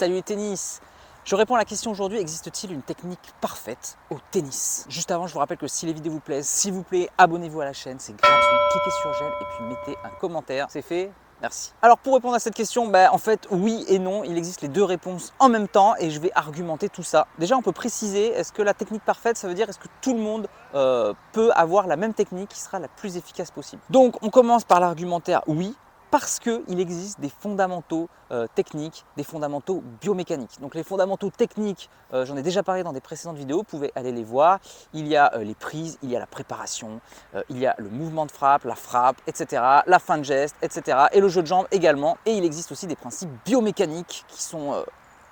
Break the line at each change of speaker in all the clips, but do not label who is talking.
Salut tennis! Je réponds à la question aujourd'hui, existe-t-il une technique parfaite au tennis? Juste avant, je vous rappelle que si les vidéos vous plaisent, s'il vous plaît, abonnez-vous à la chaîne, c'est gratuit. Cliquez sur j'aime et puis mettez un commentaire. C'est fait? Merci. Alors pour répondre à cette question, en fait oui et non, il existe les deux réponses en même temps et je vais argumenter tout ça. Déjà on peut préciser, est-ce que la technique parfaite, ça veut dire est-ce que tout le monde peut avoir la même technique qui sera la plus efficace possible? Donc on commence par l'argumentaire oui, parce qu'il existe des fondamentaux techniques, des fondamentaux biomécaniques. Donc les fondamentaux techniques, j'en ai déjà parlé dans des précédentes vidéos, vous pouvez aller les voir. Il y a les prises, il y a la préparation, il y a le mouvement de frappe, etc., la fin de geste, etc. et le jeu de jambes également. Et il existe aussi des principes biomécaniques qui sont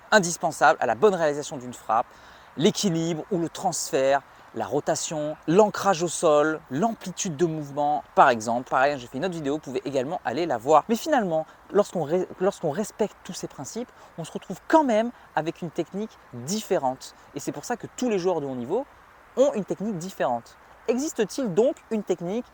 indispensables à la bonne réalisation d'une frappe, l'équilibre ou le transfert, la rotation, l'ancrage au sol, l'amplitude de mouvement par exemple. Pareil, j'ai fait une autre vidéo, vous pouvez également aller la voir. Mais finalement, lorsqu'on respecte tous ces principes, on se retrouve quand même avec une technique différente. Et c'est pour ça que tous les joueurs de haut niveau ont une technique différente. Existe-t-il donc une technique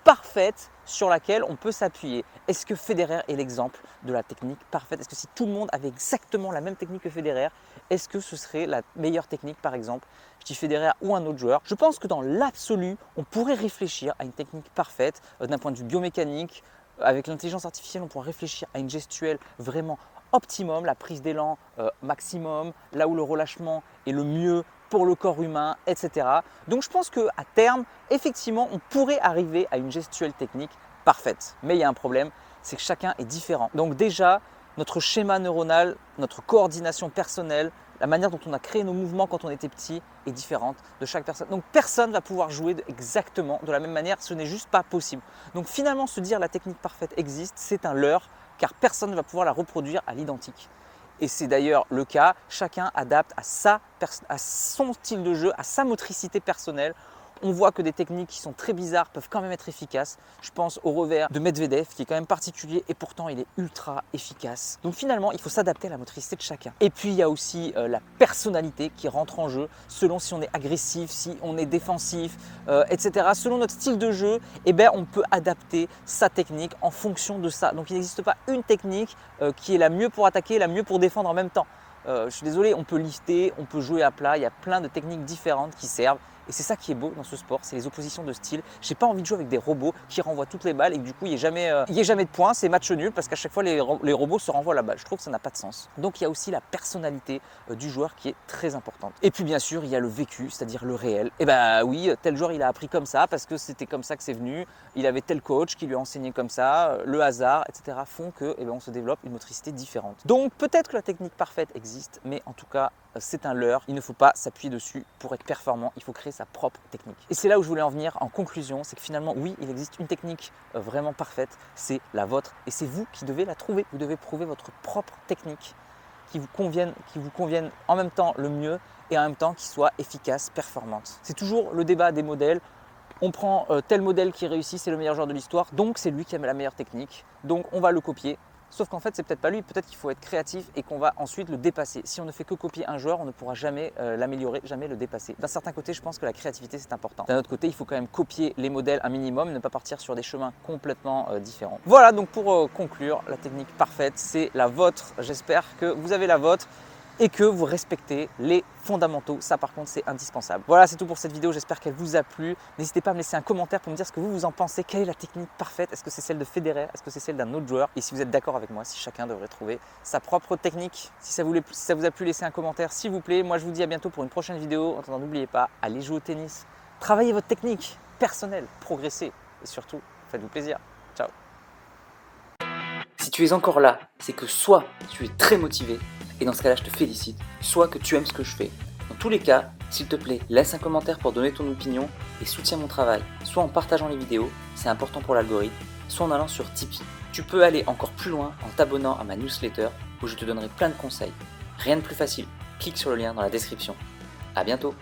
parfaite sur laquelle on peut s'appuyer? Est-ce que Federer est l'exemple de la technique parfaite? Est-ce que si tout le monde avait exactement la même technique que Federer, est-ce que ce serait la meilleure technique par exemple? Je dis Federer ou un autre joueur. Je pense que dans l'absolu, on pourrait réfléchir à une technique parfaite d'un point de vue biomécanique. Avec l'intelligence artificielle, on pourrait réfléchir à une gestuelle vraiment optimum, la prise d'élan maximum, là où le relâchement est le mieux pour le corps humain, etc. Donc je pense qu'à terme, effectivement, on pourrait arriver à une gestuelle technique parfaite. Mais il y a un problème, c'est que chacun est différent. Donc déjà, notre schéma neuronal, notre coordination personnelle, la manière dont on a créé nos mouvements quand on était petit est différente de chaque personne. Donc personne ne va pouvoir jouer exactement de la même manière, ce n'est juste pas possible. Donc finalement, se dire la technique parfaite existe, c'est un leurre, car personne ne va pouvoir la reproduire à l'identique. Et c'est d'ailleurs le cas, chacun adapte à son style de jeu, à sa motricité personnelle. On voit que des techniques qui sont très bizarres peuvent quand même être efficaces. Je pense au revers de Medvedev qui est quand même particulier et pourtant il est ultra efficace. Donc finalement, il faut s'adapter à la motricité de chacun. Et puis il y a aussi la personnalité qui rentre en jeu selon si on est agressif, si on est défensif, etc. Selon notre style de jeu, on peut adapter sa technique en fonction de ça. Donc il n'existe pas une technique qui est la mieux pour attaquer et la mieux pour défendre en même temps. Je suis désolé, on peut lister, on peut jouer à plat, il y a plein de techniques différentes qui servent. Et c'est ça qui est beau dans ce sport, c'est les oppositions de style. J'ai pas envie de jouer avec des robots qui renvoient toutes les balles et que du coup il n'y ait jamais de points, c'est match nul parce qu'à chaque fois les robots se renvoient la balle. Je trouve que ça n'a pas de sens. Donc il y a aussi la personnalité du joueur qui est très importante. Et puis bien sûr il y a le vécu, c'est-à-dire le réel. Et oui, tel joueur il a appris comme ça parce que c'était comme ça que c'est venu, il avait tel coach qui lui a enseigné comme ça, le hasard, etc. font que on se développe une motricité différente. Donc peut-être que la technique parfaite existe, mais en tout cas c'est un leurre, il ne faut pas s'appuyer dessus pour être performant, il faut créer sa propre technique. Et c'est là où je voulais en venir en conclusion, c'est que finalement oui, il existe une technique vraiment parfaite, c'est la vôtre et c'est vous qui devez la trouver. Vous devez trouver votre propre technique qui vous convienne en même temps le mieux et en même temps qui soit efficace, performante. C'est toujours le débat des modèles. On prend tel modèle qui réussit, c'est le meilleur joueur de l'histoire, donc c'est lui qui a la meilleure technique, donc on va le copier. Sauf qu'en fait, c'est peut-être pas lui, peut-être qu'il faut être créatif et qu'on va ensuite le dépasser. Si on ne fait que copier un joueur, on ne pourra jamais l'améliorer, jamais le dépasser. D'un certain côté, je pense que la créativité, c'est important. D'un autre côté, il faut quand même copier les modèles un minimum, ne pas partir sur des chemins complètement différents. Voilà, donc pour conclure, la technique parfaite, c'est la vôtre. J'espère que vous avez la vôtre et que vous respectez les fondamentaux. Ça par contre c'est indispensable. Voilà, c'est tout pour cette vidéo, j'espère qu'elle vous a plu. N'hésitez pas à me laisser un commentaire pour me dire ce que vous en pensez. Quelle est la technique parfaite? Est-ce que c'est celle de Federer? Est-ce que c'est celle d'un autre joueur? Et si vous êtes d'accord avec moi, si chacun devrait trouver sa propre technique. Si ça vous a plu, laissez un commentaire s'il vous plaît. Moi je vous dis à bientôt pour une prochaine vidéo. En attendant, n'oubliez pas, allez jouer au tennis. Travaillez votre technique personnelle, progressez et surtout, faites-vous plaisir. Ciao.
Si tu es encore là, c'est que soit tu es très motivé, et dans ce cas-là, je te félicite, soit que tu aimes ce que je fais. Dans tous les cas, s'il te plaît, laisse un commentaire pour donner ton opinion et soutiens mon travail, soit en partageant les vidéos, c'est important pour l'algorithme, soit en allant sur Tipeee. Tu peux aller encore plus loin en t'abonnant à ma newsletter où je te donnerai plein de conseils. Rien de plus facile, clique sur le lien dans la description. À bientôt.